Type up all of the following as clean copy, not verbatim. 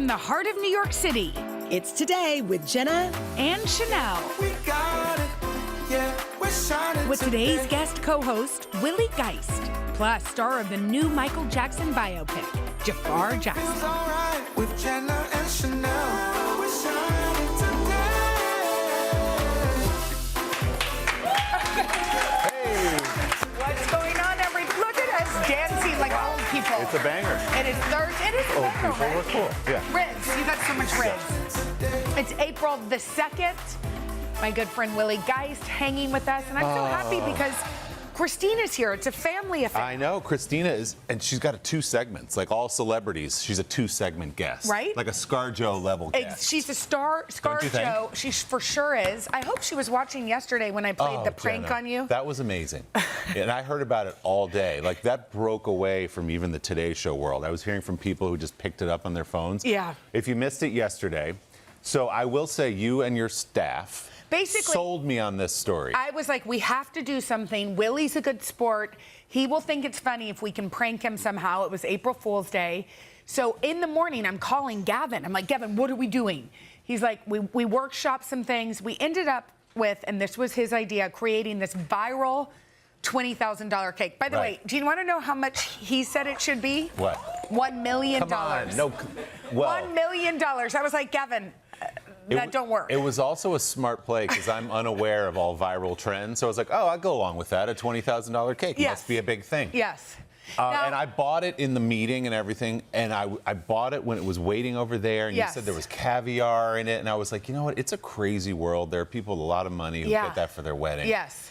from the heart of New York City. It's Today with Jenna and Sheinelle. We got it. Yeah, we're shining With today's guest co-host, Willie Geist, plus star of the new Michael Jackson biopic, Jafar Jackson. Feels all right with Jenna and Sheinelle. We're shining today. What's going on, everybody? Look at us dancing like old people. It's a banger. It is Thursday. It is a Old banger, people right? were cool. Yeah. Riz, you got so much Riz. It's April the 2nd. My good friend Willie Geist hanging with us, and I'm so happy because Christina's here. It's a family affair. I know. Christina is, and she's got two segments. Like all celebrities, she's a 2-segment guest. Right? Like a ScarJo level guest. She's a star, Don't you think? ScarJo. She for sure is. I hope she was watching yesterday when I played the prank Jenna, on you. That was amazing. And I heard about it all day. Like that broke away from even the Today Show world. I was hearing from people who just picked it up on their phones. Yeah. If you missed it yesterday, so I will say you and your staff Basically sold me on this story. I was like, we have to do something. Willie's a good sport. He will think it's funny if we can prank him somehow. It was April Fool's Day. So in the morning, I'm calling Gavin. I'm like, Gavin, what are we doing? He's like, we workshopped some things. We ended up with, and this was his idea, creating this viral $20,000 cake. By the way, do you want to know how much he said it should be? What? $1 million. Come on. No. Well, $1 million. I was like, Gavin, that don't work. It was also a smart play because I'm unaware of all viral trends. So I was like, oh, I'll go along with that. A $20,000 cake must be a big thing. Yes. And I bought it in the meeting and everything. And I bought it when it was waiting over there. And you said there was caviar in it. And I was like, you know what? It's a crazy world. There are people with a lot of money who get that for their wedding. Yes.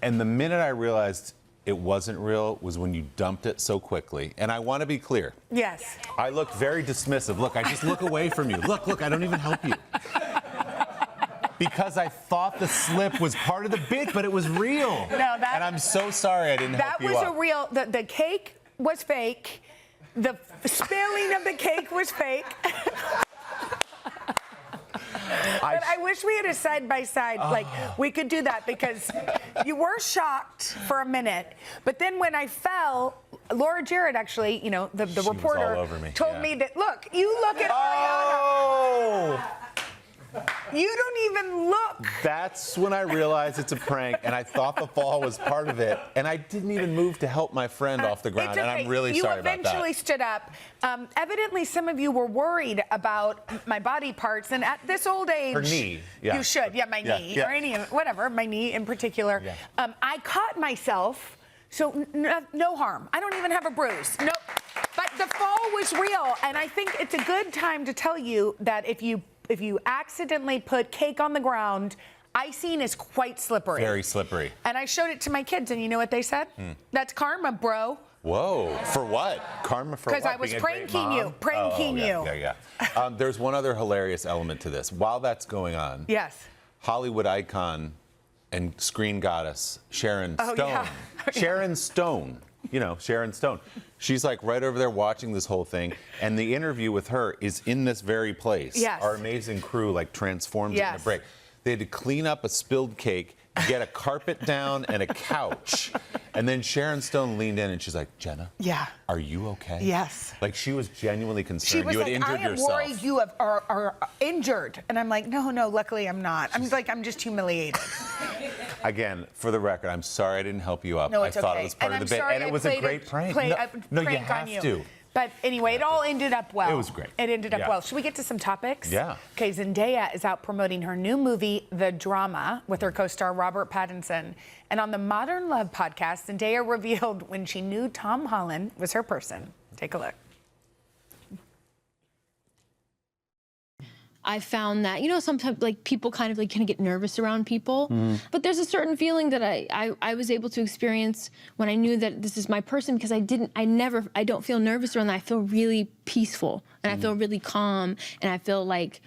And the minute I realized it wasn't real was when you dumped it so quickly. And I want to be clear. Yes. I looked very dismissive. Look, I just look away from you. Look, I don't even help you. Because I thought the slip was part of the bit, but it was real. No, and I'm so sorry I didn't help you That was up. a real, the cake was fake. The spilling of the cake was fake. But I wish we had a side-by-side, like, we could do that because you were shocked for a minute. But then when I fell, Laura Jarrett actually, you know, the reporter, all over me. told me that, look, you look at Ariana. Oh! You don't even look. That's when I realized it's a prank, and I thought the fall was part of it, and I didn't even move to help my friend off the ground, It's okay. and I'm really sorry about that. You eventually stood up. Evidently, some of you were worried about my body parts, and at this old age, Her knee, yeah. you should, my knee, or any, whatever, my knee in particular. Yeah. I caught myself, so no harm. I don't even have a bruise. Nope. But the fall was real, and I think it's a good time to tell you that if you accidentally put cake on the ground, icing is quite slippery. Very slippery. And I showed it to my kids, and you know what they said? That's karma, bro. Whoa, for what? Karma for what? Because I was Being a great pranking you. mom? Pranking you. Yeah. There's one other hilarious element to this. While that's going on, Yes. Hollywood icon and screen goddess Sharon Stone. yeah. Sharon Stone. You know, Sharon Stone. She's like right over there watching this whole thing. And the interview with her is in this very place. Yes. Our amazing crew like transformed it in a break. They had to clean up a spilled cake, get a carpet down and a couch. And then Sharon Stone leaned in and she's like, Jenna, are you okay? Yes. Like she was genuinely concerned. She was you had like, injured I am yourself. worried you are injured. And I'm like, no, luckily I'm not. I'm just humiliated. Again, for the record, I'm sorry I didn't help you up. No, it's I thought okay. it was part And of the I'm bit. sorry And I it was a played great prank. prank you have on you. to. But anyway, it all ended up well. It was great. It ended up well. Should we get to some topics? Yeah. Okay, Zendaya is out promoting her new movie, The Drama, with her co-star Robert Pattinson. And on the Modern Love podcast, Zendaya revealed when she knew Tom Holland was her person. Take a look. I found that, you know, sometimes like people kind of get nervous around people, but there's a certain feeling that I was able to experience when I knew that this is my person, because I don't feel nervous around that. I feel really peaceful and I feel really calm, and I feel like,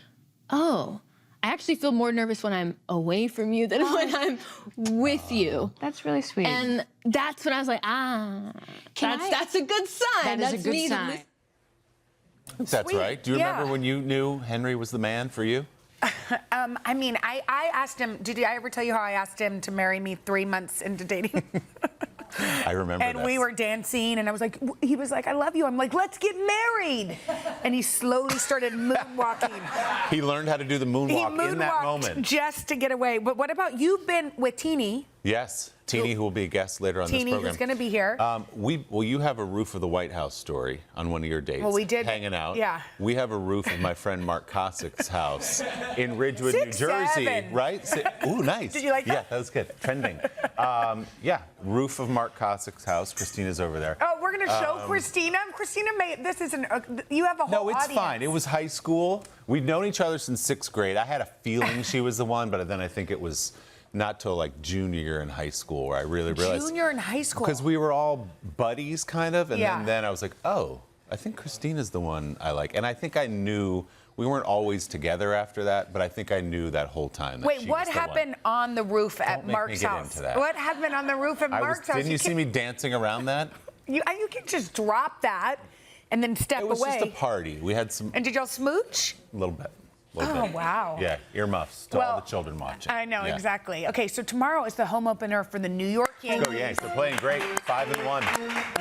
oh, I actually feel more nervous when I'm away from you than when I'm with you. That's really sweet. And that's when I was like, that's a good sign. That is a good sign. That's right. Do you remember when you knew Henry was the man for you? I mean, I asked him, did I ever tell you how I asked him to marry me 3 months into dating? I remember And this. we were dancing, and I was like, he was like, I love you. I'm like, let's get married. And he slowly started moonwalking. He learned how to do the He moonwalk in that moonwalked moment. just to get away. But what about, you've been with Teeny. Yes, Teeny, who will be a guest later on this Teeny, program. who's going to be here. Well, you have a roof of the White House story on one of your dates. Well, we did. Hanging out. Yeah. We have a roof of my friend Mark Kosick's house in Ridgewood, New 6'7". Jersey. Right? Ooh, nice. Did you like that? Yeah, that was good. Trending. Yeah, roof of Mark Kosick's house. Christina's over there. Oh, we're going to show Christina. Christina made, this isn't, you have a whole No, it's audience. fine. It was high school. We'd known each other since 6th grade. I had a feeling she was the one, but then I think it was not till like junior year in high school where I really realized. Junior in high school. Because we were all buddies, kind of, and Yeah. then I was like, oh, I think Christina's the one I like. And I think I knew, we weren't always together after that, but I think I knew that whole time that Wait, she what was the happened one. on the roof at make me Mark's get house? into that. What happened on the roof at Mark's house? Didn't you see can't- me dancing around that? You can just drop that and then step It was away. just a party. We had some, And did y'all smooch? a little bit. Oh, wow. Yeah, earmuffs to all the children watching. I know, Yeah. exactly. Okay, so tomorrow is the home opener for the New York Yankees. Go Yanks. They're playing great. 5-1.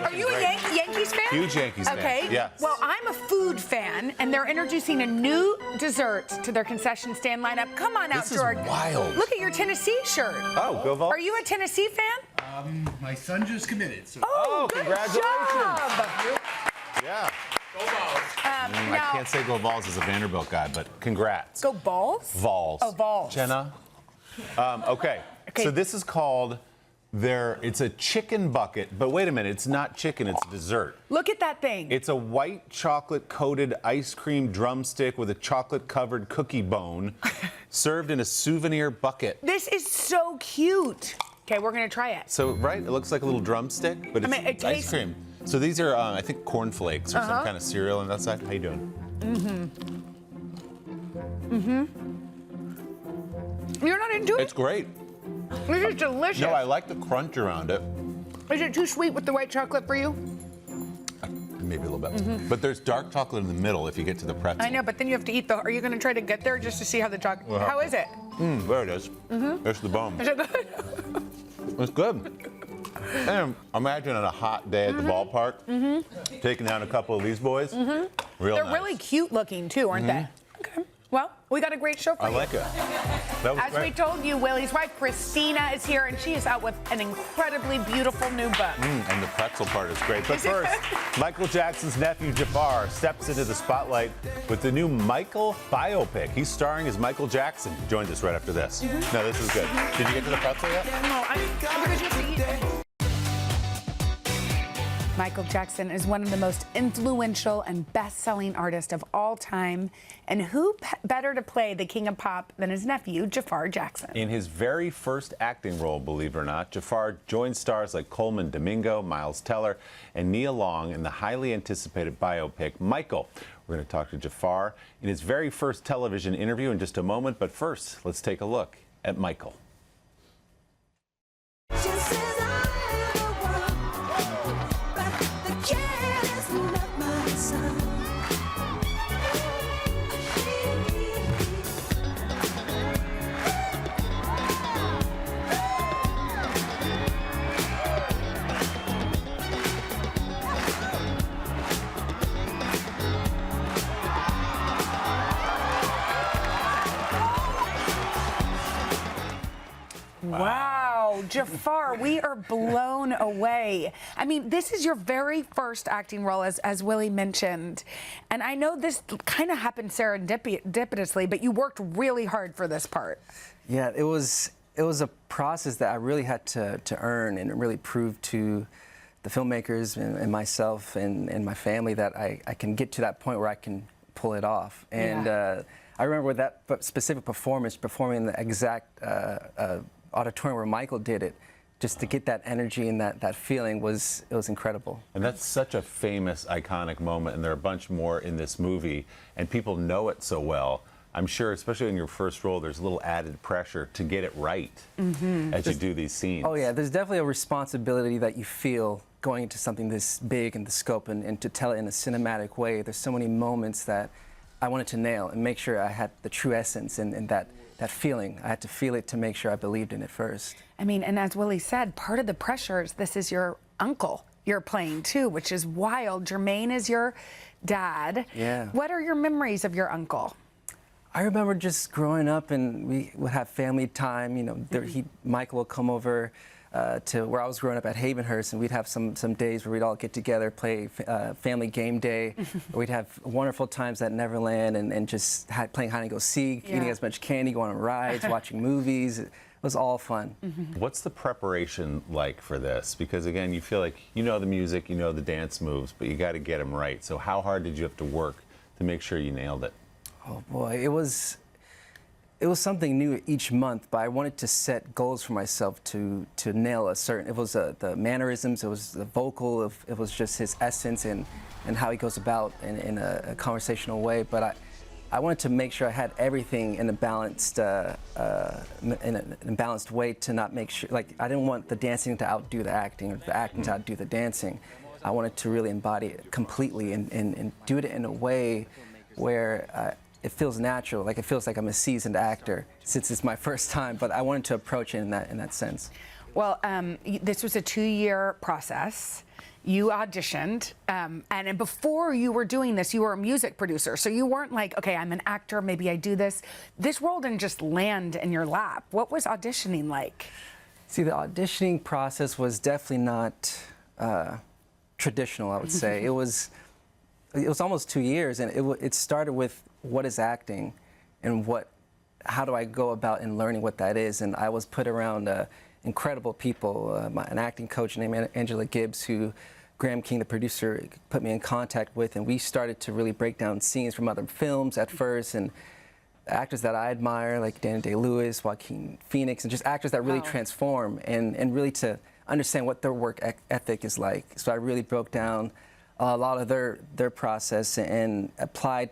Are you a Yankees fan? Huge Yankees fan. Okay. Yes. Well, I'm a food fan, and they're introducing a new dessert to their concession stand lineup. Come on out, This is George. wild. Look at your Tennessee shirt. Oh, go Vols. Are you a Tennessee fan? My son just committed, so Oh, good congratulations. job. Yeah. I Now, can't say go Vols as a Vanderbilt guy, but congrats. go balls? Vols. Oh, Vols. Jenna. Okay. Okay. So this is called it's a chicken bucket, but wait a minute, it's not chicken, it's dessert. Look at that thing. It's a white chocolate coated ice cream drumstick with a chocolate covered cookie bone served in a souvenir bucket. This is so cute. Okay, we're gonna try it. So, right, it looks like a little drumstick, but it's mean, it ice tastes- cream. So these are, I think, cornflakes or some kind of cereal on that side. How you doing? You're not into it? It's great. This is delicious. No, I like the crunch around it. Is it too sweet with the white chocolate for you? Maybe a little bit. But there's dark chocolate in the middle if you get to the pretzel. I know, but then you have to eat the. Are you going to try to get there just to see how the chocolate? Well, How is it? There it is. There's the bone. Is it good? It's good. And imagine on a hot day at the ballpark, taking down a couple of these boys. Real They're nice. really cute looking too, aren't they? Okay. Well, we got a great show for I you. like it. That was As we great. told you, Willie's wife Christina is here, and she is out with an incredibly beautiful new book. And the pretzel part is great. But Is it first, Michael Jackson's nephew Jafar steps into the spotlight with the new Michael biopic. He's starring as Michael Jackson. He joins us right after this. No, this is good. Did you get to the pretzel yet? No, because you have to eat. Michael Jackson is one of the most influential and best-selling artists of all time. And who better to play the king of pop than his nephew, Jafar Jackson? In his very first acting role, believe it or not, Jafar joined stars like Coleman Domingo, Miles Teller, and Nia Long in the highly anticipated biopic, Michael. We're going to talk to Jafar in his very first television interview in just a moment. But first, let's take a look at Michael. Wow, Jafar, we are blown away. I mean, this is your very first acting role, as Willie mentioned. And I know this kind of happened serendipitously, but you worked really hard for this part. Yeah, it was a process that I really had to earn and really prove to the filmmakers and myself and my family that I can get to that point where I can pull it off. And I remember with that specific performance, performing in the exact auditorium where Michael did it, just to get that energy and that feeling was incredible. And that's such a famous, iconic moment, and there are a bunch more in this movie, and people know it so well. I'm sure, especially in your first role, there's a little added pressure to get it right as you do these scenes. Oh yeah, there's definitely a responsibility that you feel going into something this big in the scope and to tell it in a cinematic way. There's so many moments that I wanted to nail and make sure I had the true essence and that that feeling. I had to feel it to make sure I believed in it first. I mean, and as Willie said, part of the pressure is this is your uncle you're playing too, which is wild. Jermaine is your dad. Yeah. What are your memories of your uncle? I remember just growing up, and we would have family time. You know, Michael would come over to where I was growing up at Havenhurst, and we'd have some days where we'd all get together, play family game day. We'd have wonderful times at Neverland, and just playing hide and go seek, eating as much candy, going on rides, watching movies. It was all fun. What's the preparation like for this? Because again, you feel like you know the music, you know the dance moves, but you got to get them right. So how hard did you have to work to make sure you nailed it? Oh boy, it was something new each month, but I wanted to set goals for myself to nail a certain. It was the mannerisms, it was the vocal, it was just his essence and how he goes about in a conversational way. But I wanted to make sure I had everything in a balanced way to not make sure, like, I didn't want the dancing to outdo the acting or the acting to outdo the dancing. I wanted to really embody it completely and do it in a way where it feels natural, like it feels like I'm a seasoned actor since it's my first time, but I wanted to approach it in that sense. Well, this was a 2-year process. You auditioned, and before you were doing this, you were a music producer. So you weren't like, okay, I'm an actor, maybe I do this. This role didn't just land in your lap. What was auditioning like? See, the auditioning process was definitely not traditional, I would say. It was almost 2 years, and it started with what is acting and how do I go about in learning what that is. And I was put around incredible people, an acting coach named Angela Gibbs, who Graham King, the producer, put me in contact with, and we started to really break down scenes from other films at first, and actors that I admire, like Daniel Day-Lewis, Joaquin Phoenix, and just actors that really transform, and really to understand what their work ethic is like. So I really broke down a lot of their process and applied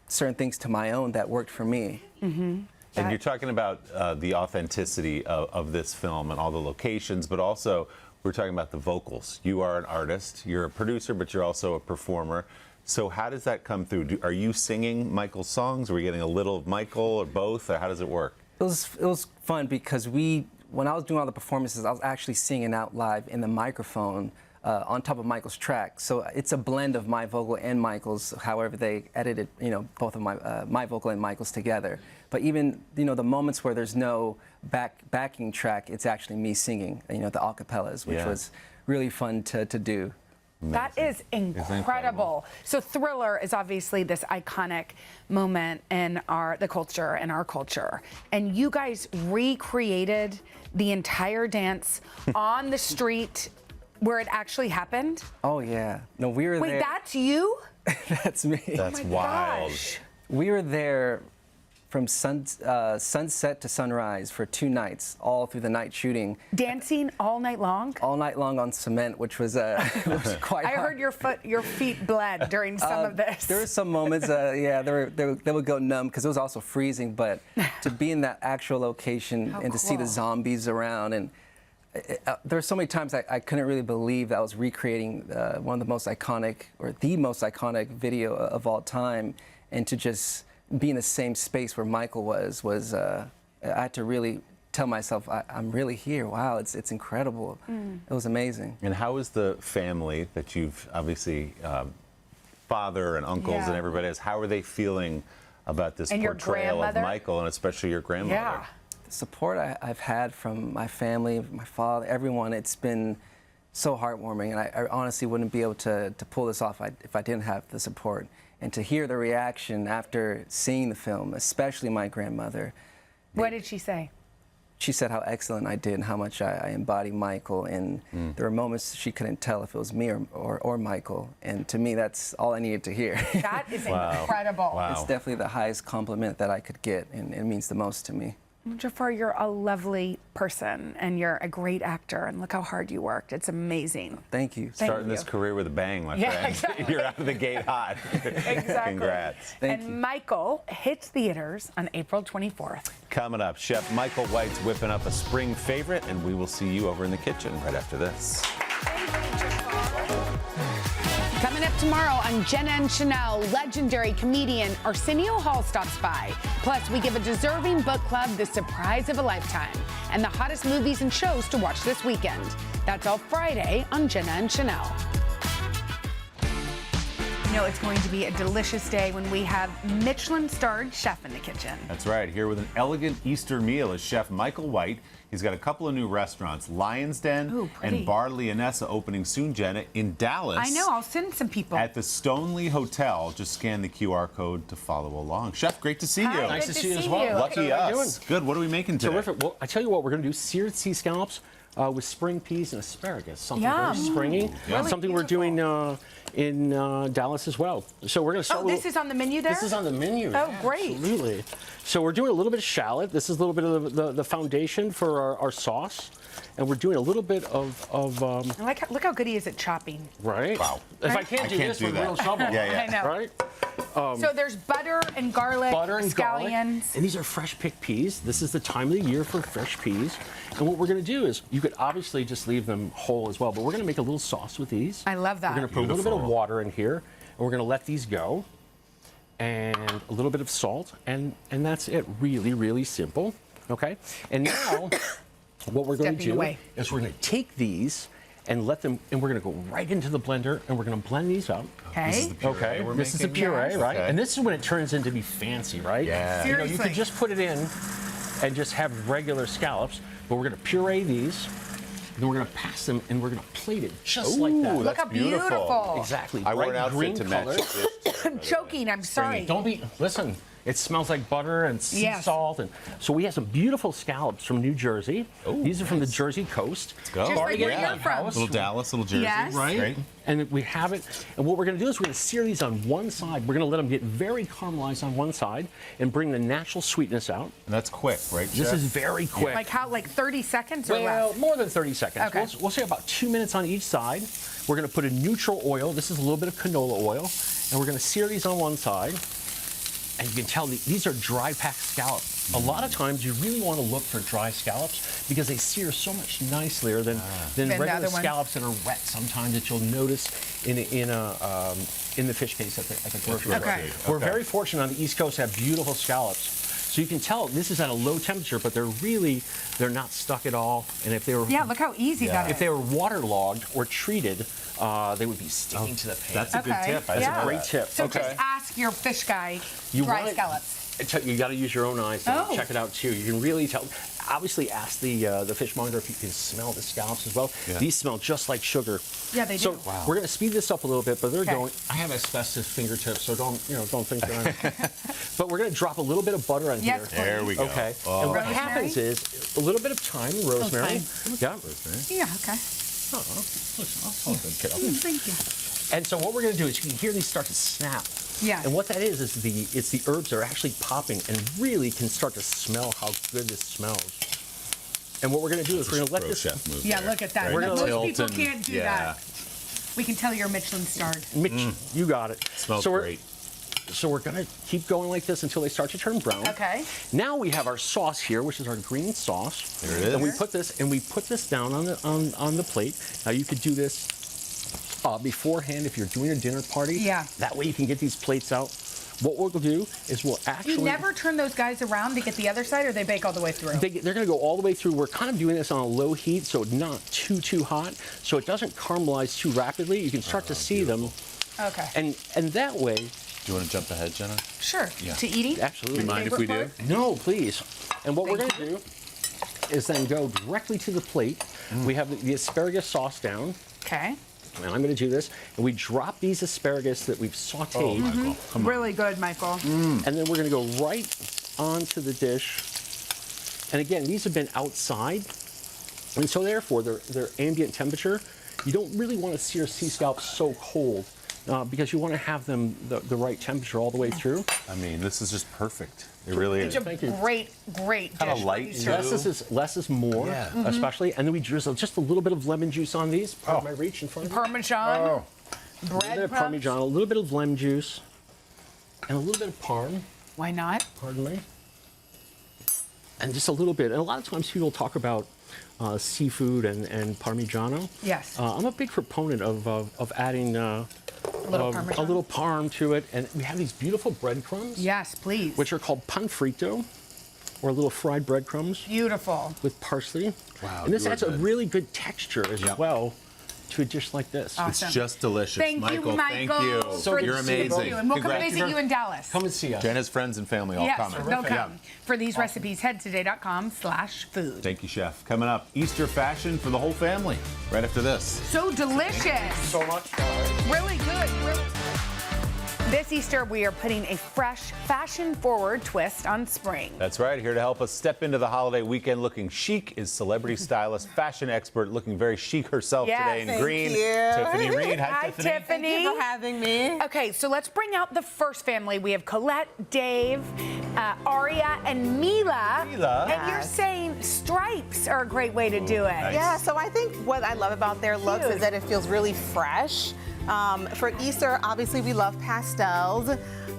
certain things to my own that worked for me. And you're talking about the authenticity of this film and all the locations, but also we're talking about the vocals. You are an artist, you're a producer, but you're also a performer. So how does that come through? Are you singing Michael's songs? Are we getting a little of Michael or both? Or how does it work? It was fun because when I was doing all the performances, I was actually singing out live in the microphone on top of Michael's track. So it's a blend of my vocal and Michael's, however they edited, you know, both of my vocal and Michael's together. But even, you know, the moments where there's no backing track, it's actually me singing, you know, the acapellas, which was really fun to do. Amazing. That is incredible. So Thriller is obviously this iconic moment in the culture and our culture. And you guys recreated the entire dance on the street where it actually happened? Oh, yeah. No, we were there. Wait, that's you? That's me. That's wild. Gosh. We were there from sunset to sunrise for 2 nights, all through the night shooting. Dancing all night long? All night long on cement, which was quite I hard. heard your feet bled during some of this. There were some moments, yeah, they would go numb because it was also freezing, but to be in that actual location and to see the zombies around, and there were so many times I couldn't really believe that I was recreating one of the most iconic, or the most iconic video of all time, and to just be in the same space where Michael was I had to really tell myself, I'm really here. Wow, it's incredible. It was amazing. And how is the family that you've obviously, father and uncles and everybody else, how are they feeling about this And your portrayal of grandmother? Michael, and especially your grandmother? Yeah. The support I've had from my family, my father, everyone, it's been so heartwarming, and I honestly wouldn't be able to pull this off if I didn't have the support. And to hear the reaction after seeing the film, especially my grandmother. What did she say? She said how excellent I did and how much I embody Michael, and there were moments she couldn't tell if it was me or Michael, and to me that's all I needed to hear. That is incredible. Wow. It's definitely the highest compliment that I could get, and it means the most to me. Jafar, you're a lovely person, and you're a great actor, and look how hard you worked. It's amazing. Thank you. Starting this career with a bang, my friend. Exactly. You're out of the gate hot. Exactly. Congrats. Thank you. Michael hits theaters on April 24th. Coming up, Chef Michael White's whipping up a spring favorite, and we will see you over in the kitchen right after this. Thank you, Jafar. Coming up tomorrow on Jenna and Sheinelle, legendary comedian Arsenio Hall stops by. Plus, we give a deserving book club the surprise of a lifetime and the hottest movies and shows to watch this weekend. That's all Friday on Jenna and Sheinelle. You know, it's going to be a delicious day when we have Michelin-starred chef in the kitchen. That's right. Here with an elegant Easter meal is Chef Michael White. He's got a couple of new restaurants, Lion's Den Ooh, pretty. and Bar Leonessa, opening soon, Jenna, in Dallas. I know, I'll send some people. At the Stoneleigh Hotel. Just scan the QR code to follow along. Chef, great to see Hi, you. good Nice to see you as well. Lucky How you doing? us. Good. What are we making today? Terrific. Well, I tell you what, we're going to do seared sea scallops with spring peas and asparagus. Something Yum. very springy. Really Something we're beautiful. doing in Dallas as well. So we're going to start Oh, with... this is on the menu there? This is on the menu. Oh, yeah, great. Absolutely. So we're doing a little bit of shallot. This is a little bit of the foundation for our sauce. And we're doing a little bit of I like look how good he is at chopping. right? Wow. If I can't do this, we're in real trouble. Yeah. I know. Right? So there's butter and garlic, Butter and garlic. scallions. And these are fresh picked peas. This is the time of the year for fresh peas. And what we're going to do is, you could obviously just leave them whole as well, but we're going to make a little sauce with these. I love that. We're going to put a little bit of Beautiful. water in here, and we're going to let these go. And a little bit of salt, and that's it. Really, really simple. Okay? And now, what we're going to Stepping do away. is we're going to take these and let them, and we're going to go right into the blender, and we're going to blend these up. Okay. Okay, this is the puree, Yes. right? Okay. And this is when it turns into be fancy, right? Yeah. You know, you Seriously. could just put it in and just have regular scallops, but we're going to puree these, and then we're going to pass them, and we're going to plate it just like that. Ooh, Look how beautiful. Exactly. I wore an bright outfit green to color. match this. I'm choking. I'm sorry. Don't be, listen, it smells like butter and sea Yes. salt. And so we have some beautiful scallops from New Jersey. Ooh, These are from the Jersey coast. Go. Just like where Yeah. you're from. Little Dallas, little Jersey. Yes. Right? Great. And we have it. And what we're going to do is we're going to sear these on one side. We're going to let them get very caramelized on one side and bring the natural sweetness out. And that's quick, right, This Chef? is very quick. Like how, like 30 seconds or Well, less? more than 30 seconds. Okay. We'll say about 2 minutes on each side. We're going to put a neutral oil. This is a little bit of canola oil. And we're going to sear these on one side. And you can tell these are dry packed scallops. A lot of times you really want to look for dry scallops because they sear so much nicer than Than the regular other ones. scallops that are wet sometimes that you'll notice in the fish case at the grocery store. Okay. We're very fortunate on the East Coast to have beautiful scallops. So you can tell this is at a low temperature, but they're not stuck at all. And if they were Yeah, look how easy that is. if they were waterlogged or treated, they would be sticking to the pan. That's a good Okay. tip. I Yeah. didn't know Great that. tip. So just ask your fish guy, dry want it- scallops. You got to use your own eyes to Oh. check it out too. You can really tell. Obviously, ask the fishmonger if you can smell the scallops as well. Yeah. These smell just like sugar. Yeah, they So do. we're going to speed this up a little bit, but they're Okay. going. I have asbestos fingertips, so don't think they're. But we're going to drop a little bit of butter on Yes, here. There we go. Okay. Oh. And what Rosemary? happens is a little bit of thyme, rosemary. Yeah. Yeah, okay. Thank you. And so what we're going to do is you can hear these start to snap. Yeah. And what that is it's the herbs that are actually popping and really can start to smell how good this smells. And what we're going to do is we're going to let Pro this. chef move Yeah, there. look at that. Right? We're gonna Most Tilt people and- can't do yeah. that. We can tell you're Michelin starred. Mitch, you got it. Smells so great. So we're going to keep going like this until they start to turn brown. Okay. Now we have our sauce here, which is our green sauce. There it is. And we put this down on the plate. Now you could do this beforehand if you're doing a dinner party. Yeah. That way you can get these plates out. What we'll do is we'll actually. You never turn those guys around to get the other side, or they bake all the way through? They're going to go all the way through. We're kind of doing this on a low heat, so not too hot, so it doesn't caramelize too rapidly. You can start to see them, Okay. and that way. Do you want to jump ahead, Jenna? Sure. Yeah. To eating? Absolutely. Do you mind if we do? Favorite part? No, please. And what we're going Thank to do is then go directly to the plate. We have the asparagus sauce down, Okay. and I'm going to do this, and we drop these asparagus that we've sautéed, Michael, come on. Really good, Michael. and then we're going to go right onto the dish. And again, these have been outside, and so therefore they're ambient temperature. You don't really want to sear sea scallops so cold because you want to have them the right temperature all the way through. I mean, this is just perfect. It really It's is. a Thank you. great Kinda dish. light, What you too. serve. Less is more, Yeah. especially. And then we drizzle just a little bit of lemon juice on these. Pardon my reach in front of you. Parmesan, A little bit bread of Parmesan, a little bit of lemon juice, and a little bit of parm. Why not? Pardon me. And just a little bit. And a lot of times people talk about seafood and Parmigiano. Yes. I'm a big proponent of adding little Parmesan. a little parm to it, and we have these beautiful breadcrumbs, Yes, please. which are called pan frito, or little fried breadcrumbs Beautiful. with parsley. Wow, And this you are adds a good. really good texture as Yep. well to a dish like this. Awesome. It's just delicious. Thank you, Michael. Thank you. for You're the amazing. soup. And we'll come Congrats. visit you in Dallas. Come and see us. Jenna's friends and family all Yes, coming. they'll Yeah. come. For these recipes, head to today.com/food. Thank you, Chef. Coming up, Easter fashion for the whole family. Right after this. So delicious. so much, guys. Really good. This Easter, we are putting a fresh, fashion-forward twist on spring. That's right. Here to help us step into the holiday weekend looking chic is celebrity stylist, fashion expert, looking very chic herself Yes. today in Thank green. you. Tiffany Reed. Hi, Hi, Tiffany. Tiffany. Thank you for having me. Okay, so let's bring out the first family. We have Colette, Dave, Aria, and Mila. Mila. And you're Yes. saying stripes are a great way to do it. Nice. Yeah, so I think what I love about their looks Cute. is that it feels really fresh. For Easter, obviously we love pastels.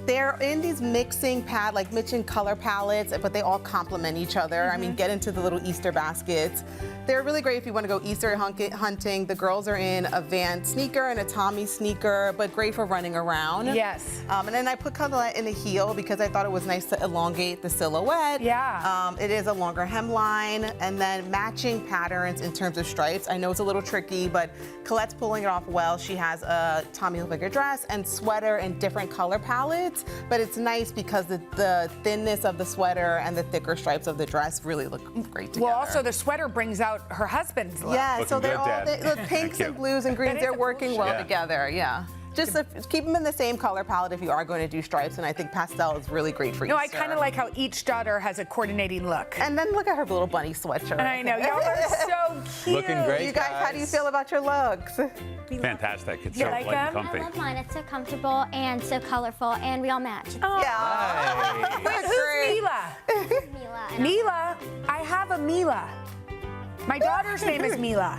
They're in these mixing matching color palettes, but they all complement each other. I mean, get into the little Easter baskets. They're really great if you want to go Easter hunting. The girls are in a Vans sneaker and a Tommy sneaker, but great for running around. Yes. And then I put Colette in a heel because I thought it was nice to elongate the silhouette. Yeah. It is a longer hemline, and then matching patterns in terms of stripes. I know it's a little tricky, but Colette's pulling it off well. She has a Tommy Hilfiger dress and sweater in different color palettes, but it's nice because the thinness of the sweater and the thicker stripes of the dress really look great together. Well, also the sweater brings out her husband's look. Yeah, so Looking they're good, all Dad. the pinks you. and blues and greens. That is They're a cool working well Yeah. together. Yeah. Just keep them in the same color palette if you are going to do stripes, and I think pastel is really great for No, I Easter. kind of like how each daughter has a coordinating look. And then look at her little bunny sweatshirt. I know, y'all are so cute. Looking great. You guys, how do you feel about your looks? Fantastic. It's You so like light and them? comfy. I love mine. It's so comfortable and so colorful, and we all match. Oh, Yeah. who's Mila? Mila and Mila? I have a Mila. My daughter's name is Mila.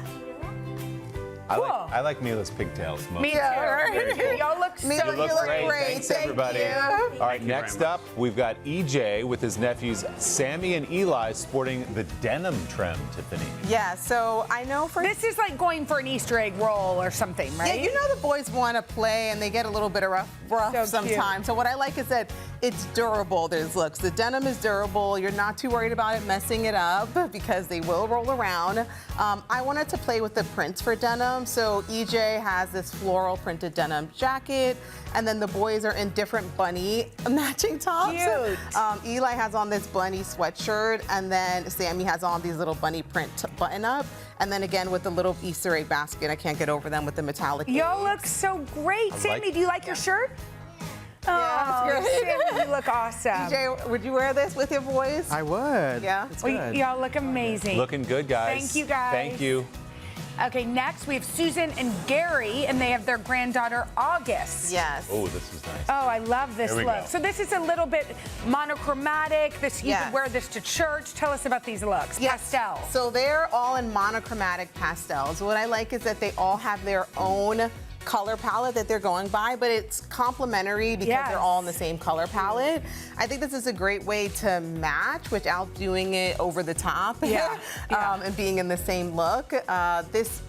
Cool. I like Mila's pigtails most. Me too. Yeah. Y'all look so Mila, You look great. Thanks, Thank everybody. you. All right, you next very up, we've got EJ with his nephews Sammy and Eli sporting the denim trim, Tiffany. Yeah, so I know for This is like going for an Easter egg roll or something, right? Yeah, you know the boys want to play and they get a little bit of rough So sometimes. So what I like is that it's durable, those looks. The denim is durable. You're not too worried about it messing it up because they will roll around. I wanted to play with the prints for denim. So EJ has this floral printed denim jacket, and then the boys are in different bunny matching tops. Cute. Eli has on this bunny sweatshirt, and then Sammy has on these little bunny print button up. And then again with the little Easter egg basket. I can't get over them with the metallic. Y'all eggs. look so great. Sammy, do you like your shirt? Yeah, Oh, it's great. Sammy, you look awesome. EJ, would you wear this with your boys? I would. Yeah. It's Well, good. y'all look amazing. Looking good, guys. Thank you, guys. Thank you. Okay, next we have Susan and Gary, and they have their granddaughter August. Yes. Oh, this is nice. Oh, I love this Here we look. go. So this is a little bit monochromatic. This you Yes. could wear this to church. Tell us about these looks. Pastel. So they're all in monochromatic pastels. What I like is that they all have their own color palette that they're going by, but it's complementary because Yes. they're all in the same color palette. I think this is a great way to match without doing it over the top. Yeah. And being in the same look. This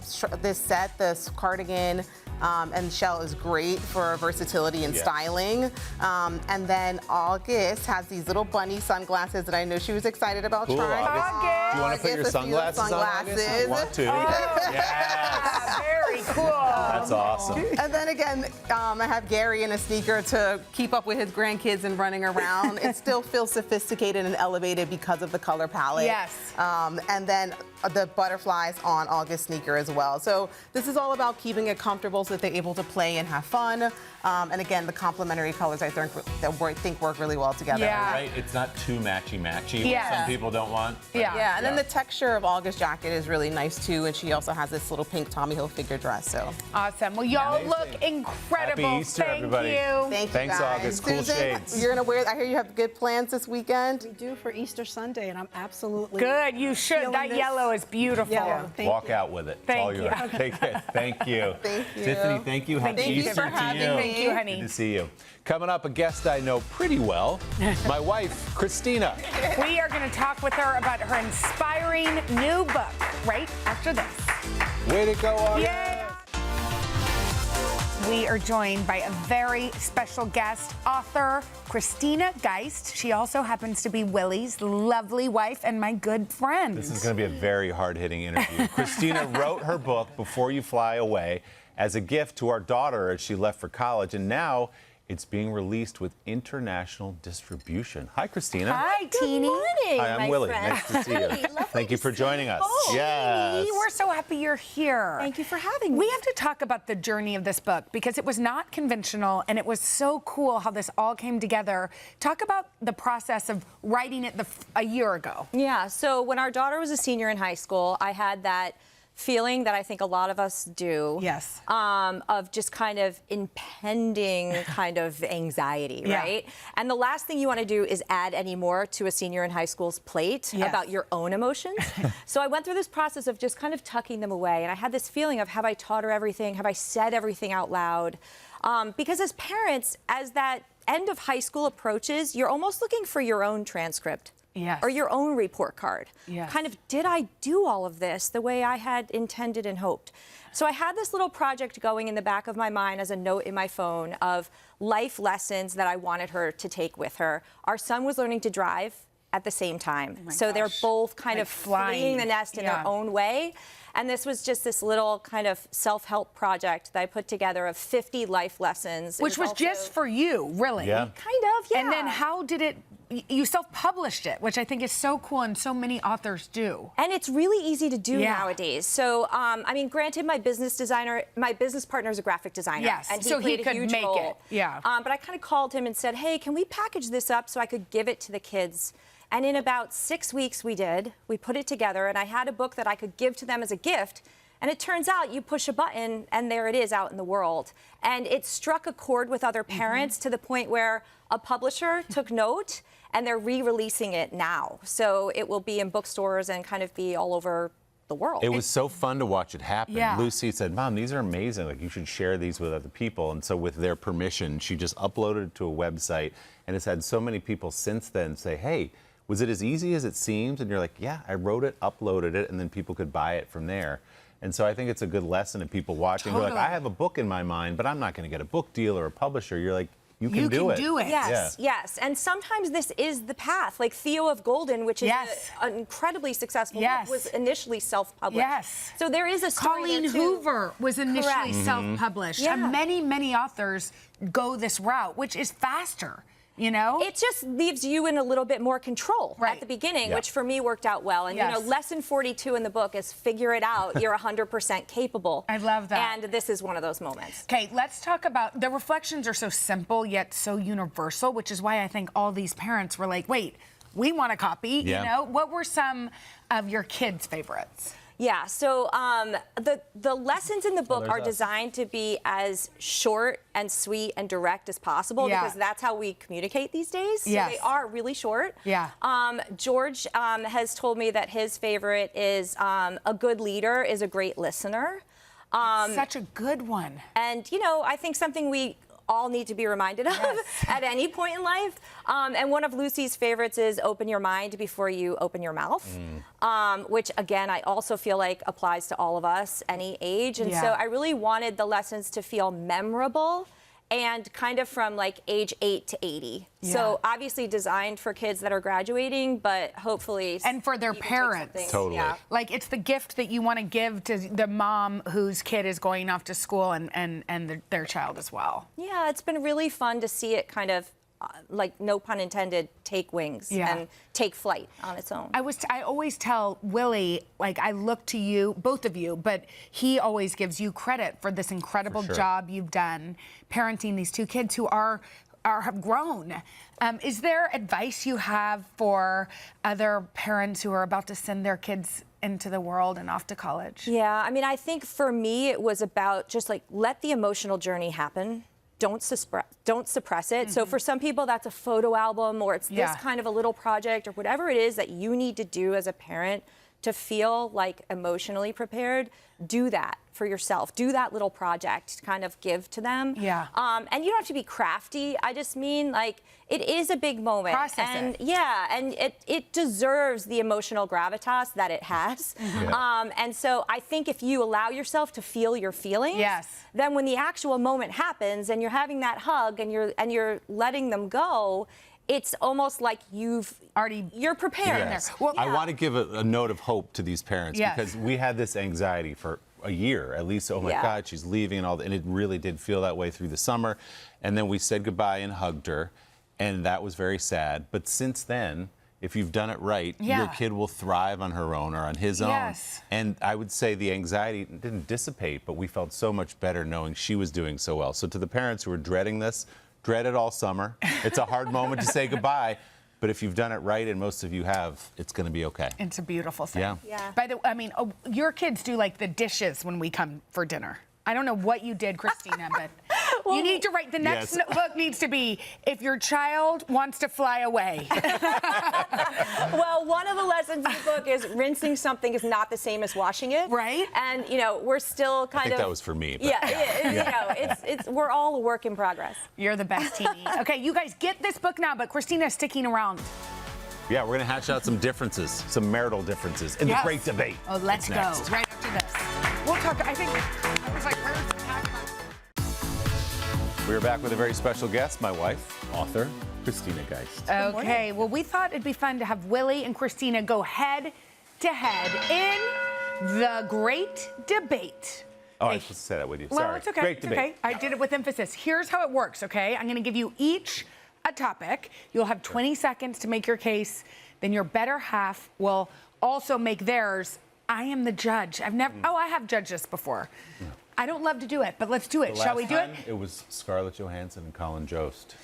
set, this cardigan, and shell is great for versatility and Yeah. styling. And then August has these little bunny sunglasses that I know she was excited about Cool, trying. August. August. Do you want to put your August, a few sunglasses on, August? I want to. Ah, very cool. That's awesome. And then again, I have Gary in a sneaker to keep up with his grandkids and running around. It still feels sophisticated and elevated because of the color palette. Yes. And then the butterflies on August sneaker as well. So this is all about keeping it comfortable so that they're able to play and have fun. And again, the complementary colors I think work really well together. Yeah. Right? It's not too matchy-matchy. Yeah. What some people don't want. Yeah. Yeah, and then the texture of August jacket is really nice too, and she also has this little pink Tommy Hilfiger dress. So Awesome. Well, y'all Amazing. look incredible. Happy Easter, Thank everybody. you. thank you Thanks, guys. August. Cool Susan, shades. you're gonna wear. I hear you have good plans this weekend. We do for Easter Sunday, and I'm absolutely Good. You should. feeling That this yellow is beautiful. yellow. Thank Walk you. out with it. It's Thank all you. yours. Take it. Thank you. Thank you. Tiffany, thank you. Happy Thank you Easter for to having you. me. Thank you, honey. Good to see you. Coming up, a guest I know pretty well, my wife, Christina. We are going to talk with her about her inspiring new book right after this. Way to go, August. Yay! we are joined by a very special guest, author Christina Geist. She also happens to be Willie's lovely wife and my good friend. This is going to be a very hard-hitting interview. Christina wrote her book, Before You Fly Away, as a gift to our daughter as she left for college, and now it's being released with international distribution. Hi, Christina. Hi, Teeny. Hi, I'm Willie. Friend. Nice to see you. Thank you for joining us. Oh, Yes. We're so happy you're here. Thank you for having me. We have to talk about the journey of this book because it was not conventional and it was so cool how this all came together. Talk about the process of writing it a year ago. Yeah, so when our daughter was a senior in high school, I had that feeling that I think a lot of us do. Yes. Of just kind of impending kind of anxiety, Yeah. right? And the last thing you want to do is add any more to a senior in high school's plate Yes. about your own emotions. So I went through this process of just kind of tucking them away. And I had this feeling of, have I taught her everything? Have I said everything out loud? Because as parents, as that end of high school approaches, you're almost looking for your own transcript. Yes. Or your own report card. Yes. Kind of, did I do all of this the way I had intended and hoped? So I had this little project going in the back of my mind as a note in my phone of life lessons that I wanted her to take with her. Our son was learning to drive at the same time. So they're both kind Like of flying. fleeing the nest in their own way. And this was just this little kind of self-help project that I put together of 50 life lessons. It Which was also- just for you, really. Yeah. Kind of, yeah. And then how did it, you self-published it, which I think is so cool and so many authors do. And it's really easy to do Yeah. nowadays. So, I mean, granted, my business partner is a graphic designer. Yes, and so he played a could huge make role. it, yeah. But I kind of called him and said, hey, can we package this up so I could give it to the kids? And in about 6 weeks we did. We put it together, and I had a book that I could give to them as a gift. And it turns out you push a button and there it is out in the world. And it struck a chord with other parents to the point where a publisher took note and they're re-releasing it now. So it will be in bookstores and kind of be all over the world. It was so fun to watch it happen. Yeah. Lucy said, Mom, these are amazing. Like, you should share these with other people. And so with their permission, she just uploaded it to a website. And it's had so many people since then say, hey, was it as easy as it seems? And you're like, yeah, I wrote it, uploaded it, and then people could buy it from there. And so I think it's a good lesson to people watching. They're like, I have a book in my mind, but I'm not going to get a book deal or a publisher. You're like, you can do it. Yes, yes. And sometimes this is the path. Like Theo of Golden, which is an incredibly successful book, was initially self-published. Yes. So there is a story Colleen there, too. Hoover was initially Correct. self-published. Yeah. And many authors go this route, which is faster. You know? It just leaves you in a little bit more control Right. at the beginning, Yeah. which for me worked out well. And, you know, lesson 42 in the book is figure it out. You're 100% capable. I love that. And this is one of those moments. Okay, let's talk about the reflections are so simple yet so universal, which is why I think all these parents were like, wait, we want a copy. Yeah. You know, what were some of your kids' favorites? Yeah, so the lessons in the book are there's us. designed to be as short and sweet and direct as possible because that's how we communicate these days. So they are really short. Yeah. George has told me that his favorite is a good leader is a great listener. Such a good one. And, you know, I think something we all need to be reminded of at any point in life. And one of Lucy's favorites is open your mind before you open your mouth, which, again, I also feel like applies to all of us, any age. And so I really wanted the lessons to feel memorable and kind of from like age 8 to 80. So obviously designed for kids that are graduating, but hopefully and for their you can take parents. something- Totally. Yeah. Like it's the gift that you want to give to the mom whose kid is going off to school and their child as well. Yeah, it's been really fun to see it kind of, like no pun intended, take wings and take flight on its own. I always tell Willie, like I look to you, both of you, but he always gives you credit for this incredible job you've done parenting these two kids who have grown. Is there advice you have for other parents who are about to send their kids into the world and off to college? Yeah, I mean, I think for me it was about just like let the emotional journey happen. Don't suppress it. So for some people that's a photo album or it's this kind of a little project or whatever it is that you need to do as a parent to feel like emotionally prepared, do that for yourself. Do that little project to kind of give to them. Yeah. And you don't have to be crafty. I just mean, like, it is a big moment. Process and it. yeah, and it deserves the emotional gravitas that it has. And so I think if you allow yourself to feel your feelings, then when the actual moment happens and you're having that hug and you're letting them go, it's almost like you're prepared. Yes. Well, I want to give a note of hope to these parents because we had this anxiety for a year at least. Oh my God, she's leaving and all that. And it really did feel that way through the summer. And then we said goodbye and hugged her. And that was very sad. But since then, if you've done it right, your kid will thrive on her own or on his own. And I would say the anxiety didn't dissipate, but we felt so much better knowing she was doing so well. So to the parents who are dreading this, dread it all summer. It's a hard moment to say goodbye, but if you've done it right, and most of you have, it's going to be okay. It's a beautiful thing. Yeah. By the way, I mean, your kids do like the dishes when we come for dinner. I don't know what you did, Christina, but you need to write the next book needs to be if your child wants to fly away. Well, one of the lessons in the book is rinsing something is not the same as washing it. Right. And we're still kind I think that was for me. But it's we're all a work in progress. You're the best, Teeny. Okay, you guys get this book now, but Christina's sticking around. Yeah, we're going to hash out some differences, some marital differences in the great debate. Oh, let's go. Next. Right after this. We'll talk, I think, I was like, We're back with a very special guest, my wife, author Christina Geist. Okay, well, we thought it'd be fun to have Willie and Christina go head to head in the great debate. Oh, I was supposed to say that with you. Well, Sorry. it's okay. Great it's debate. okay. I did it with emphasis. Here's how it works, okay? I'm going to give you each a topic. You'll have 20 seconds to make your case. Then your better half will also make theirs. I am the judge. I've never, I have judged this before. I don't love to do it, but let's do it. Shall we do it? It was Scarlett Johansson and Colin Jost.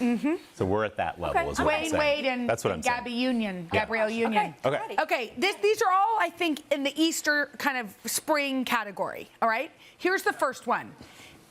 So we're at that level is what I'm Wayne saying. Wade and That's what I'm Gabby saying. Union, Gabrielle Union. Okay. Okay, these are all, I think, in the Easter kind of spring category, all right? Here's the first one.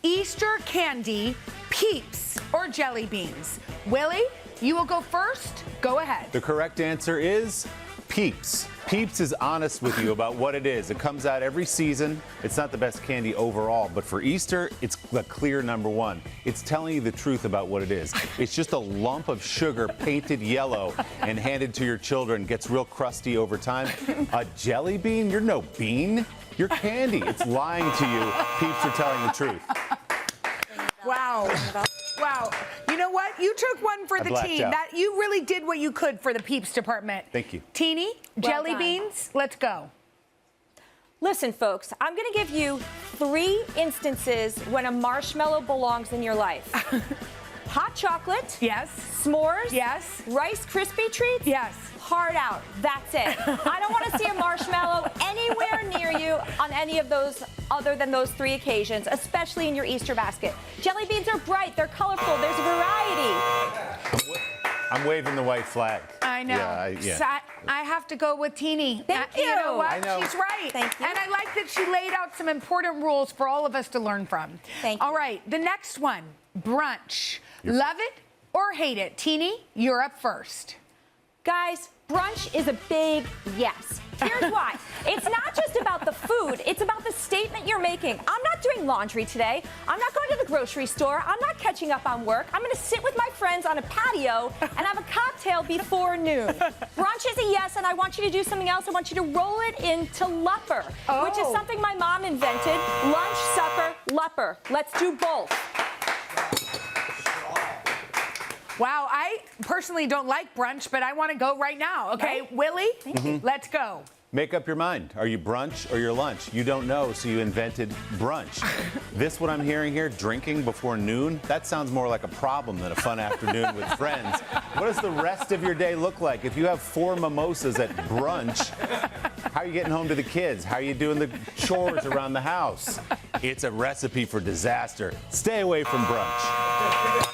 Easter candy, Peeps or jelly beans? Willie, you will go first. Go ahead. The correct answer is Peeps. Peeps is honest with you about what it is. It comes out every season. It's not the best candy overall, but for Easter, it's the clear number one. It's telling you the truth about what it is. It's just a lump of sugar painted yellow and handed to your children. Gets real crusty over time. A jelly bean? You're no bean. You're candy. It's lying to you. Peeps are telling the truth. Wow. Wow. You know what? You took one for the team. Out. That you really did what you could for the Peeps department. Thank you. Teeny, jelly done. beans, let's go. Listen, folks, I'm going to give you 3 instances when a marshmallow belongs in your life. Hot chocolate. Yes. S'mores. Yes. Rice Krispie treats. Yes. Hard out. That's it. I don't want to see a marshmallow anywhere near you on any of those other than those 3 occasions, especially in your Easter basket. Jelly beans are bright. They're colorful. There's variety. I'm waving the white flag. I know. Yeah, So I have to go with Teeny. Thank you. You know what? I know. She's right. Thank you. And I like that she laid out some important rules for all of us to learn from. Thank you. All right, the next one, brunch. Love it or hate it? Teeny, you're up first. Guys, brunch is a big yes. Here's why. It's not just about the food, it's about the statement you're making. I'm not doing laundry today. I'm not going to the grocery store. I'm not catching up on work. I'm going to sit with my friends on a patio and have a cocktail before noon. Brunch is a yes, and I want you to do something else. I want you to roll it into Lupper, which is something my mom invented. Lunch, supper, Lupper. Let's do both. Wow, I personally don't like brunch, but I want to go right now. Okay, Right? Willie, let's go. Make up your mind. Are you brunch or your lunch? You don't know, so you invented brunch. This, what I'm hearing here, drinking before noon, that sounds more like a problem than a fun afternoon with friends. What does the rest of your day look like? If you have 4 mimosas at brunch, how are you getting home to the kids? How are you doing the chores around the house? It's a recipe for disaster. Stay away from brunch.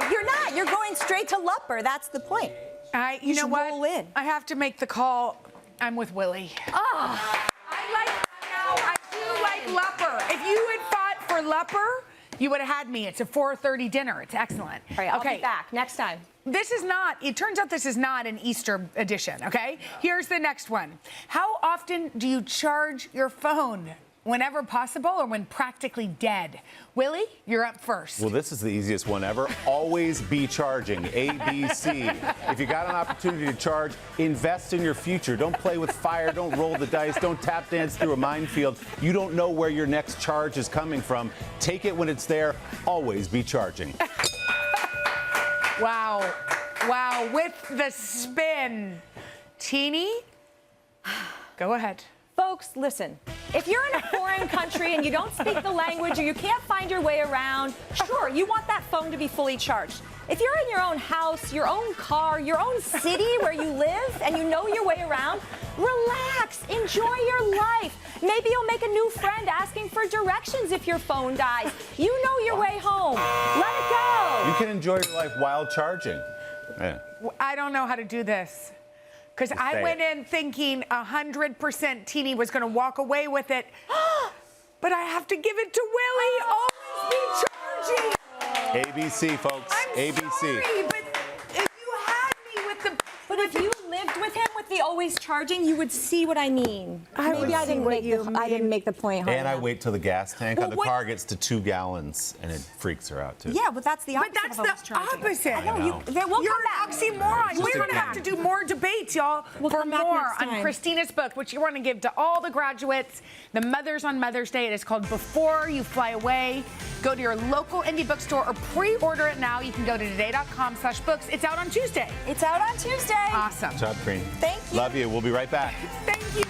You're not. You're going straight to Lupper. That's the point. You know should what? roll in. I have to make the call. I'm with Willie. I do like Lupper. If you had fought for Lupper, you would have had me. It's a 4:30 dinner. It's excellent. All right, I'll be back next time. This is not, it turns out this is not an Easter edition, okay? Here's the next one. How often do you charge your phone? Whenever possible or when practically dead? Willie, you're up first. Well, this is the easiest one ever. Always be charging. ABC. If you got an opportunity to charge, invest in your future. Don't play with fire. Don't roll the dice. Don't tap dance through a minefield. You don't know where your next charge is coming from. Take it when it's there. Always be charging. Wow. Wow. With the spin. Teeny, go ahead. Folks, listen. If you're in a foreign country and you don't speak the language or you can't find your way around, sure, you want that phone to be fully charged. If you're in your own house, your own car, your own city where you live and you know your way around, relax, enjoy your life. Maybe you'll make a new friend asking for directions if your phone dies. You know your way home. Let it go. You can enjoy your life while charging. Yeah. I don't know how to do this. Because I went in thinking 100% Teeny was going to walk away with it. But I have to give it to Willie. Always be charging. ABC, folks. I'm ABC. sorry, but if you had me with the... But if you lived with him with the always charging, you would see what I mean. Maybe I didn't make the point hard And I enough. wait till the gas tank on the what- car gets to 2 gallons, and it freaks her out, too. Yeah, but that's the opposite. But that's of always the charging. opposite. I know. We'll You're come back. an oxymoron. Just We're a going to have to do more debates, y'all, We'll for come back more next on time. Christina's book, which you want to give to all the graduates, the mothers on Mother's Day. It is called Before You Fly Away. Go to your local indie bookstore or pre-order it now. You can go to today.com/books. It's out on Tuesday. It's out on Tuesday. Awesome. Good job, Green. Thank you. Love you. We'll be right back. Thank you.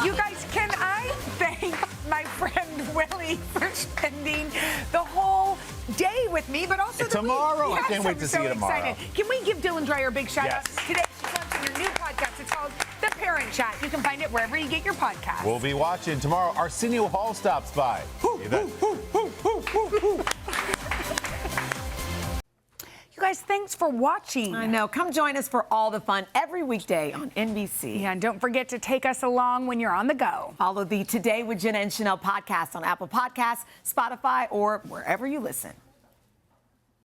You guys, can I thank my friend Willie for spending the whole day with me, but also the Tomorrow. week. I can't wait to see you tomorrow. Excited. Can we give Dylan Dreyer a big shout out? Yes. Today she's launching her new podcast. It's called The Parent Chat. You can find it wherever you get your podcast. We'll be watching tomorrow. Arsenio Hall stops by. See you then. You guys, thanks for watching. I know. Come join us for all the fun every weekday on NBC. Yeah, and don't forget to take us along when you're on the go. Follow the Today with Jenna and Sheinelle podcast on Apple Podcasts, Spotify, or wherever you listen.